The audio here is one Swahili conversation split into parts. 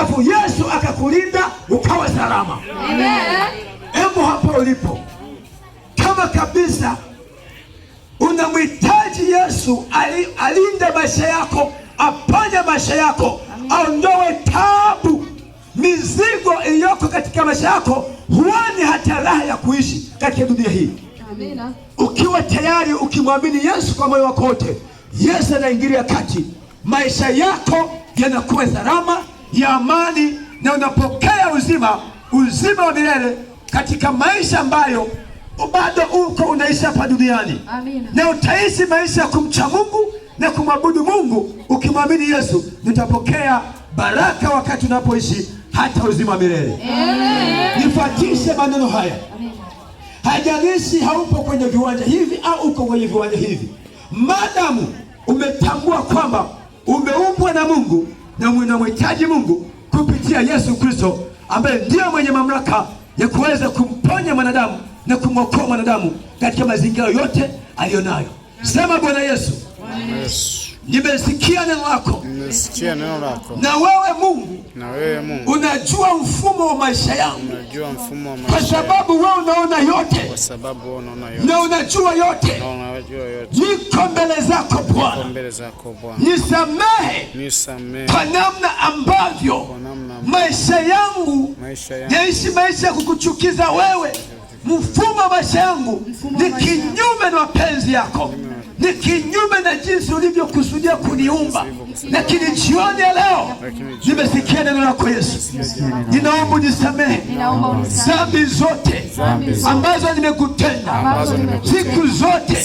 alafu Yesu akakulinda ukawa salama. Hebu hapa ulipo, kama kabisa unamhitaji Yesu alinde maisha yako, aponye maisha yako, aondoe taabu, mizigo iliyoko katika maisha yako, huoni hata raha ya kuishi katika dunia hii. Amina. Ukiwa tayari ukimwamini Yesu kwa moyo wako wote, Yesu anaingilia kati, maisha yako yanakuwa salama, ya amani, na unapokea uzima wa milele katika maisha ambayo bado uko unaishi hapa duniani. Amina. Na utaishi maisha ya kumcha Mungu na kumwabudu Mungu ukimwamini Yesu. Utapokea baraka wakati unapoishi hata uzima wa milele. Nifuatishe maneno haya. Hajalishi haupo kwenye viwanja hivi au uko kwenye viwanja hivi, madamu umetambua kwamba umeumbwa na Mungu na unamhitaji Mungu kupitia Yesu Kristo, ambaye ndio mwenye mamlaka ya kuweza kumponya mwanadamu na kumwokoa mwanadamu katika mazingira yote aliyonayo. Sema, Bwana Yesu, nimesikia neno lako. Na wewe Mungu, unajua mfumo wa maisha yangu, kwa sababu wewe unaona yote, na unajua yote. Niko mbele zako Bwana, nisamehe kwa namna ambavyo maisha yangu yaishi maisha ya kukuchukiza wewe. Mfumo wa maisha yangu ni kinyume na mapenzi yako, ni kinyume na jinsi ulivyokusudia kuniumba. Lakini jioni ya leo nimesikia neno lako Yesu, ninaomba unisamehe dhambi zote ambazo nimekutenda siku zote.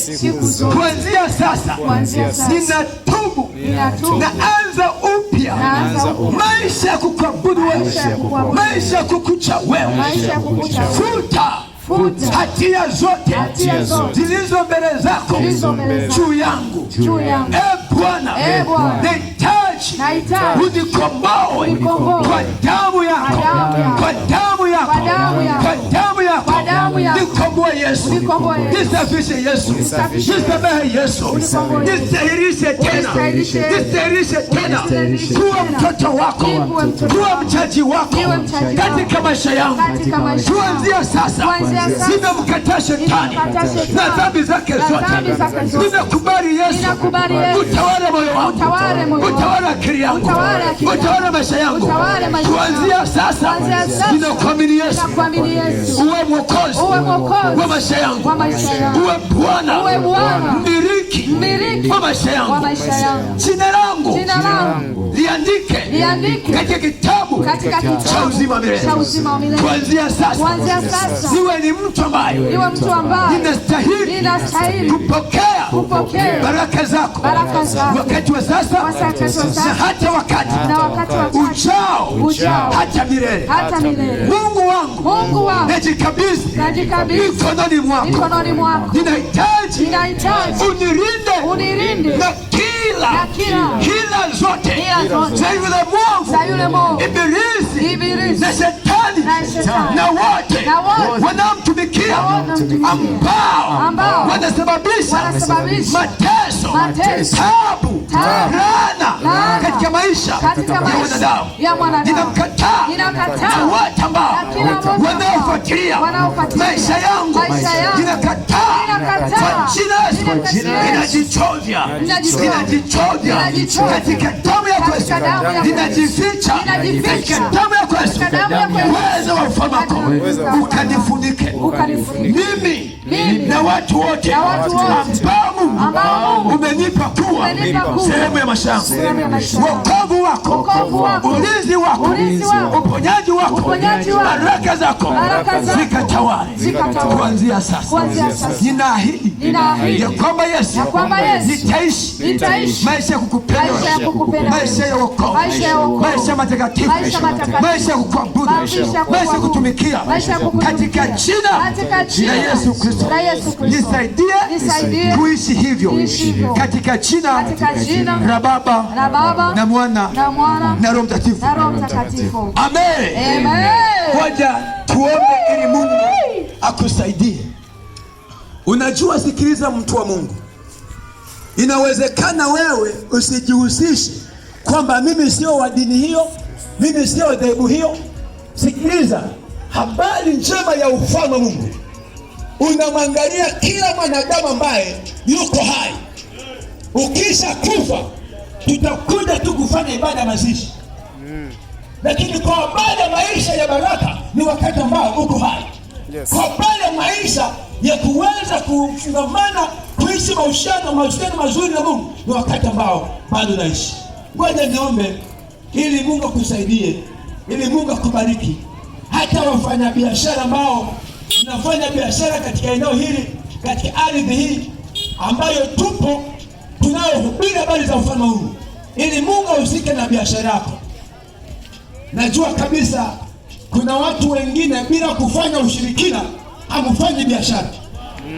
Kuanzia sasa ninatubu, naanza upya maisha ya kukuabudu wewe, maisha ya kukucha wewe. Futa hatia zote zilizo mbele zako juu yangu. Bwana, nahitaji unikomboe kwa damu yako, kwa damu yako, kwa damu yako. Nikomboe Yesu, nisafishe Yesu, nisamehe Yesu, nistahirishe tena kuwa mtoto wako, kuwa mchaji wako katika maisha yangu. Kuanzia sasa ninamkataa shetani na dhambi zake zote. Ninakubali Yesu utawale moyo wangu, utawale akili yangu, utawale maisha yangu. Kuanzia sasa ninakuamini Yesu uwe mwokozi wa maisha yangu, uwe Bwana mmiliki wa maisha yangu. Jina langu liandike katika kitabu cha uzima milele. Kuanzia sasa niwe ni mtu ambaye ninastahili kupokea baraka zako wakati wa sasa na hata wakati ujao hata milele. Mungu wangu, najikabidhi mikononi mwako. Ninahitaji unilinde na hila zote za yule mwovu, ibilisi na shetani na wote wanaomtumikia, ambao wanasababisha mateso, taabu, laana katika maisha ya mwanadamu. Ninamkataa na wote ambao wanaofuatilia maisha yangu. Ninakataa kwa jina, ninajichovya katika damu ya Yesu. Ninajificha katika damu ya Yesu. Uwezo wa ufalme wako ukanifunike mimi na watu wote ambao umenipa kuwa sehemu ya maisha yangu. Wokovu wako, ulinzi wako, uponyaji wako, baraka zako zikatawale kuanzia sasa. Ninaahidi ya kwamba Yesu nitaishi maisha ya kukupenda, maisha ya wokovu, maisha matakatifu, maisha ya kukuabudu, maisha ya kutumikia katika jina la Yesu Kristo. Nisaidie kuishi hivyo katika jina la Baba na Mwana na Roho Mtakatifu. Amen. Ngoja tuombe ili Mungu akusaidie. Unajua, sikiliza mtu wa Mungu, inawezekana wewe usijihusishe kwamba mimi sio wa dini hiyo, Mimi sio dhehebu hiyo. Sikiliza, habari njema ya ufalme wa Mungu unamwangalia kila mwanadamu ambaye yuko hai. Ukisha kufa tutakuja tu kufanya ibada ya mazishi, lakini kwa habari ya maisha ya baraka ni wakati ambao uko hai. Kwa habari ya maisha ya kuweza kufungamana, kuishi mahusiano mazuri na Mungu ni wakati ambao bado unaishi. Ngoja niombe ili Mungu akusaidie, ili Mungu akubariki. Hata wafanyabiashara ambao tunafanya biashara katika eneo hili, katika ardhi hii ambayo tupo, tunayohubiri habari za ufalme huu, ili Mungu ahusike na biashara yako. Najua kabisa kuna watu wengine bila kufanya ushirikina hamufanyi biashara,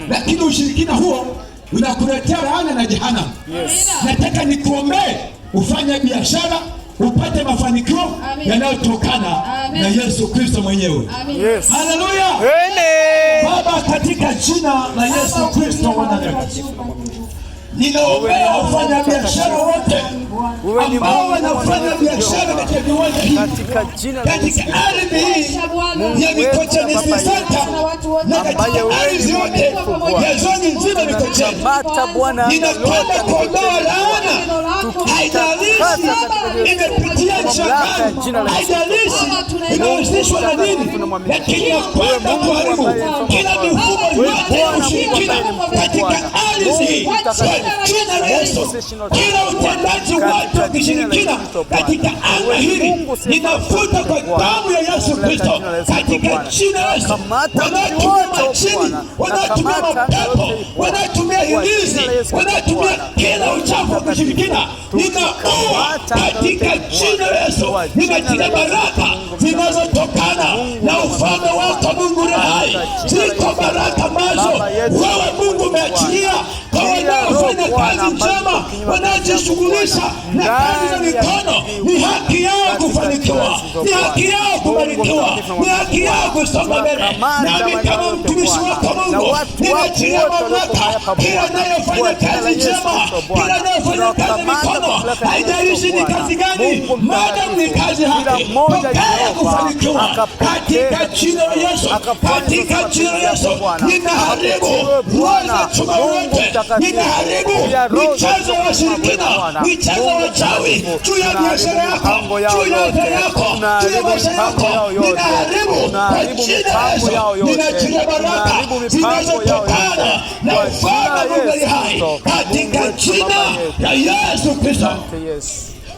lakini ushirikina huo unakuletea laana na jehanamu. Nataka nikuombee ufanye biashara, upate mafanikio yanayotokana na Yesu Kristo mwenyewe. Haleluya. Baba, katika jina la Yesu Kristo wa Nazareti, ninaombea wafanya biashara wote ambao wanafanya biashara katika viwanja hivi, katika ardhi hii ya Mikocheni Santa na katika ardhi yote ya zoni nzima Mikocheni. Ninakwenda kuondoa laana, haijalishi imepitia nchi gani, haijalishi inahusishwa na nini, lakini nakwenda kuharibu kila mifumo yote ya ushirikina katika ardhi hii. Jina la Yesu, kila utendaji watu wa kishirikina katika anga hili ninafuta kwa damu ya Yesu Kristo, katika jina la Yesu. Wanatumia majini, wanatumia mapepo, wanatumia hirizi, wanatumia kila uchafu wa kishirikina, ninaua katika jina la Yesu. Ninatia baraka zinazotokana na ufalme wako Mungu hai. Ziko baraka ambazo wewe Mungu umeachilia kwa wanaofanya kazi njema, wanajishughulisha na kazi za mikono. Ni haki yao kufanikiwa, ni haki yao kubarikiwa, ni haki yao kusonga mbele. Nami kama mtumishi wako Mungu, ninaachilia mamlaka kila anayefanya kazi njema, kila anayefanya kazi mikono, haijalishi ni kazi gani, maadamu ni kazi haki, pokea kufanikiwa katika jina la Yesu, katika jina la Yesu. Ninaharibu uweza chuma wote, ninaharibu michezo ya washirikina, michezo ya wachawi juu ya biashara yako, juu ya afya yako, juu ya maisha yako. Ninaharibu kwa jina la Yesu. Ninachilia baraka zinazotokana na ufalme wa Mungu aliye hai katika jina la Yesu Kristo.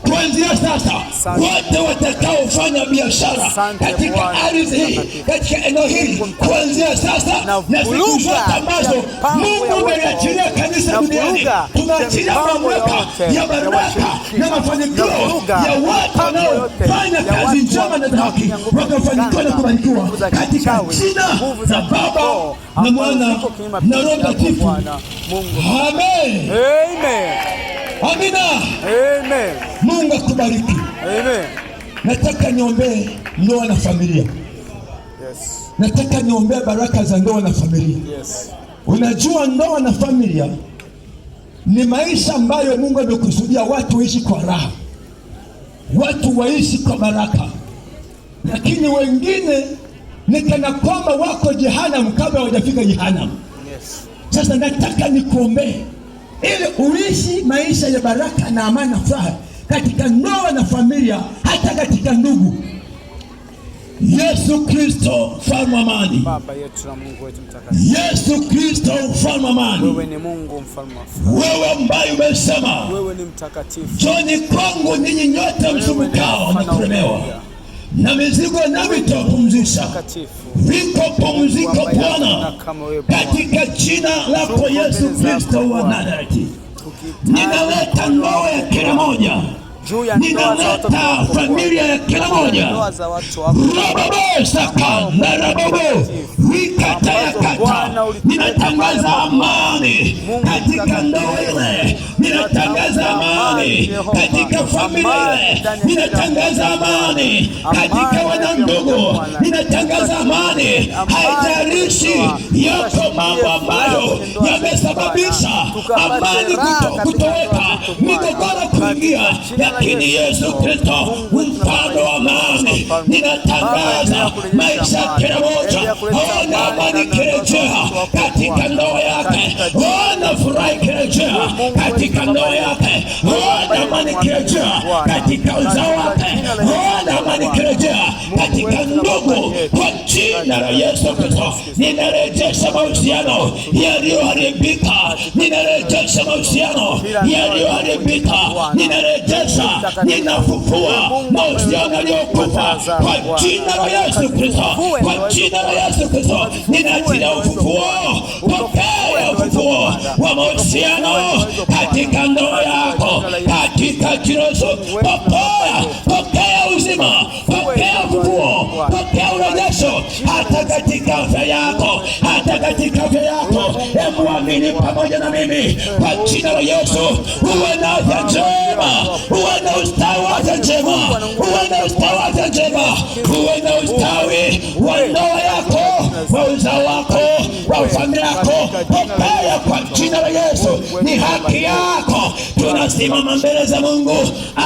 Kuanzia sasa wote watakaofanya biashara katika ardhi hii, katika eneo hili, kuanzia sasa na siku zote ambazo Mungu ameliachilia kanisa duniani, tunaachilia mamlaka ya baraka na mafanikio ya watu wanaofanya kazi njema na haki, wakafanikiwa na kubarikiwa katika jina la Baba na Mwana na Roho Mtakatifu. Amen. Amina. Amen. Mungu akubariki. Amen. Nataka niombee ndoa na familia. Yes. Nataka niombee baraka za ndoa na familia. Yes. Unajua ndoa na familia ni maisha ambayo Mungu amekusudia watu waishi kwa raha, watu waishi kwa baraka, lakini wengine ni kana kwamba wako jehanamu kabla hawajafika jehanamu. Yes. Sasa nataka nikuombee ili uishi maisha ya baraka na amani na furaha katika ndoa na familia, hata katika ndugu. Yesu Kristo mfalme wa amani. Baba yetu na Mungu wetu mtakatifu. Yesu Kristo mfalme wa amani. Wewe ni Mungu mfalme wa furaha. Wewe ambaye umesema wewe ni mtakatifu. Njoni kwangu ninyi nyote msumbukao na kulemewa, na mizigo nami nitawapumzisha. Viko pumziko Bwana katika jina lako Yesu Kristo wa Nazareti. Ninaleta ndoa ya kila moja, ninaleta familia ya kila moja. Rabobo sakanda rabobo wikata ya kata. Ninatangaza amani katika ndoa ile ninatangaza amani katika familia, ninatangaza amani katika wanandugu, ninatangaza amani. Haijalishi yako mambo ambayo yamesababisha amani kutoweka, migogoro kuingia, lakini Yesu Kristo mfano wa amani, ninatangaza maisha ya kila mmoja, ona amani kirejea katika ndoa yake, ona furaha kirejea katika ndoa yake, ona amani kirejea katika uzao wake, ona amani kirejea katika ndugu. Kwa jina la Yesu Kristo ninarejesha mahusiano yaliyoharibika, ninarejesha mahusiano yaliyoharibika, ninarejesha, ninafufua mahusiano yaliyokufa kwa jina la Yesu Kristo, kwa jina la Yesu Kristo ninaachilia ufufuo. Pokea ufufuo wa mahusiano katika ndoa yako katika jina la Yesu. Pokea uzima, pokea ufufuo, pokea urejesho hata katika afya yako, hata katika afya yako. Muamini pamoja na mimi kwa jina la Yesu. Uwe na afya njema, uwe na ustawi wa afya njema, uwe na ustawi wa afya njema, uwe na ustawi wa ndoa yako, wa uzao wako, wa familia yako. Pokea kwa jina la Yesu, ni haki yako. Tunasimama mbele za Mungu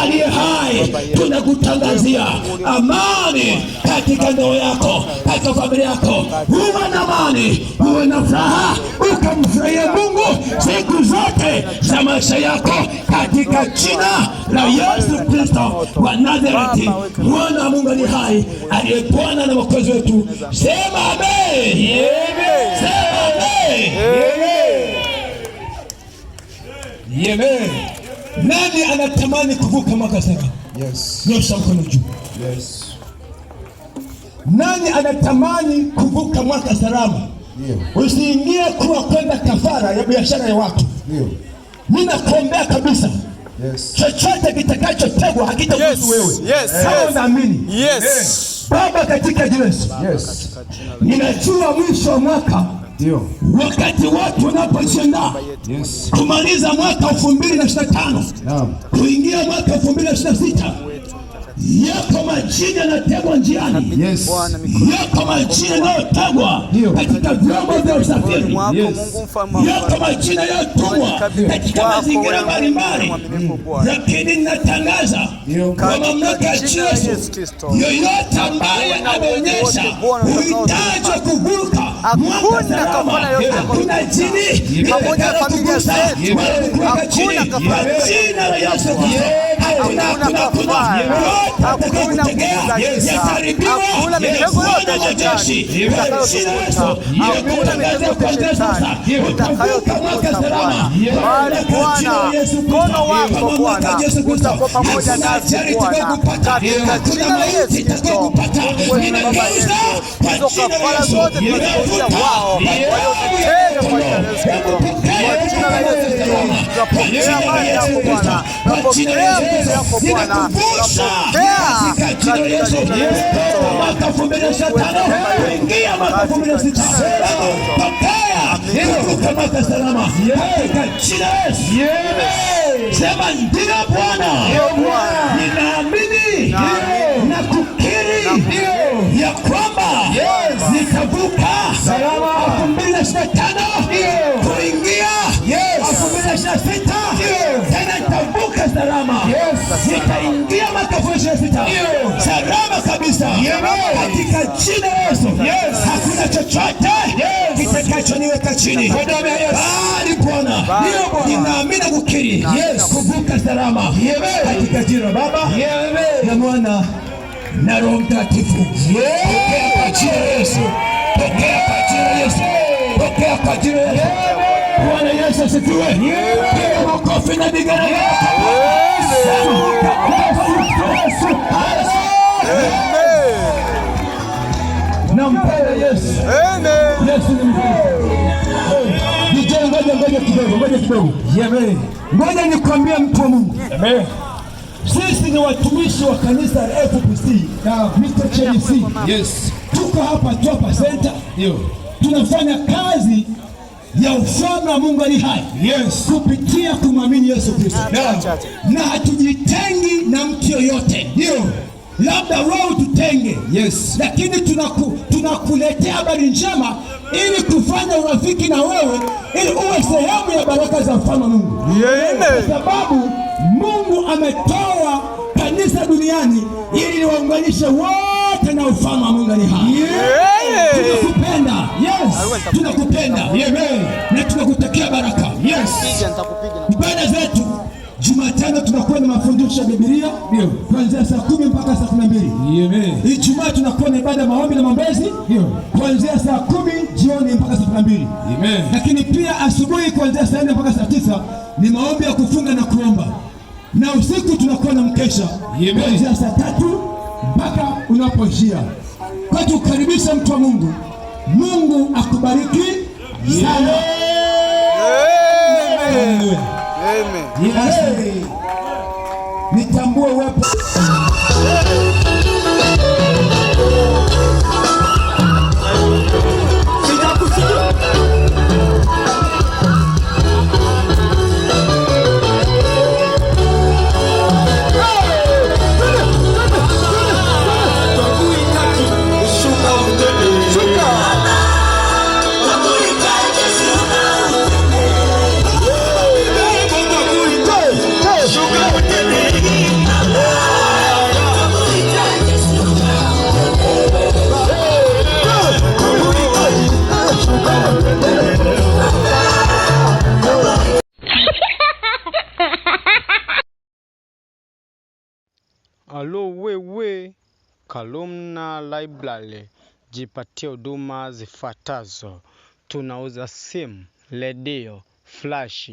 aliye hai, tunakutangazia amani katika ndoa yako, katika familia yako. Uwe na amani, uwe na furaha, ukamfurahia Mungu siku zote za maisha yako katika jina la Yesu Kristo wa Nazareti, mwana wa Mungu aliye hai, aliye Bwana na Mwokozi wetu. Sema amen. Sema amen. Amen. Nani anatamani kuvuka mwaka sasa? Yes. Nyosha mkono juu. Yes. Nani anatamani kuvuka mwaka salama? Usiingie kuwa kwenda kafara ya biashara ya watu. Ninakuombea kabisa. Yes. Chochote kitakachotegwa hakitakuhusu wewe. Kama unaamini. Yes. Baba katika jina la Yesu. Yes. Ninajua mwisho wa mwaka wakati watu wanapojiandaa kumaliza mwaka 2025 kuingia mwaka 2026, yako majina yanategwa njiani. Yes. Yako majina yanayotegwa katika vyombo vya usafiri. Yes. Yako majina yanayotumwa katika mazingira mbalimbali. Lakini ninatangaza kwa mamlaka ya Yesu, yoyote ambaye ameonyesha uhitaji wa kuvuka mwaka salama, hakuna jini pamoja na familia zetu, hakuna kafara jina la Yesu, hakuna kafara, hakuna kuuza giza, hakuna mitego yote ya shetani itakayotukuta, hakuna mitego ya shetani itakayotukuta Bwana. Bali Bwana, mkono wako Bwana utakuwa pamoja nasi Bwana, katika jina la Yesu Kristo. Mungu na Baba yetu, hizo kafara zote tunazotia wao waliotutenda kwa Yesu Kristo, kwa jina la Yesu Kristo, tunapokea amani yako Bwana, tunapokea nguvu yako Bwana, tunapokea katika jina la Yesu Kristo. Mwaka 2025 ingia mwaka 2026, pokea kuvuka mwaka salama katika jina la Yesu. Sema ndio Bwana, ninaamini na kukiri ya kwamba nitavuka salama 2025 kuingia 2026, tena nitavuka salama, nitaingia mwaka 2026 salama kabisa katika jina la Yesu. Hakuna chochote kitakachoniweka chini, bali Bwana ninaamini na kukiri kuvuka salama katika jina la Baba na Mwana na Roho Mtakatifu. Pokea kwa jina la Yesu, pokea kwa jina la Yesu, pokea kwa jina la Yesu. Bwana Yesu asifiwe. Piga makofi na vigara yako. Nampenda Yesu. Yesu ni mkuu. Ngoja kidogo. Ngoja nikwambie mtu wa Mungu. Sisi ni watumishi wa kanisa la FPC Mr. Chelsea. Yes. Tuko hapa Topa Center. Tunafanya kazi ya ufalme wa Mungu ali hai. Yes. Kupitia kumwamini Yesu Kristo. Na hatujitengi na mtu yoyote. Ndio. Labda wewe ututenge. Yes. Lakini tunakuletea habari njema ili kufanya urafiki na wewe, ili uwe sehemu ya baraka za ufalme wa Mungu. Kwa sababu Mungu ametoa kanisa duniani ili waunganishe wote na ufalme wa Mungu ali hai. Tunakupenda. Yes. Tunakupenda. Amen. Na tunakutakia baraka. Yes. Ibada zetu Jumatano tunakuwa na mafundisho ya Biblia kuanzia saa 10 mpaka saa 12. Amen. Ijumaa tunakuwa na ibada maombi na maombezi kuanzia saa 10 jioni mpaka saa 12. Amen. Lakini pia asubuhi kuanzia saa 4 mpaka saa 9 ni maombi ya kufunga na kuomba. Na usiku tunakuwa na mkesha kuanzia saa 3 mpaka unapoishia. Kwa tukaribisha mtu wa Mungu. Mungu akubariki sana. Amen. Amen. Nitambue uwepo. Alo wewe Kalumna Library, jipatie huduma zifuatazo: tunauza simu, redio, flash,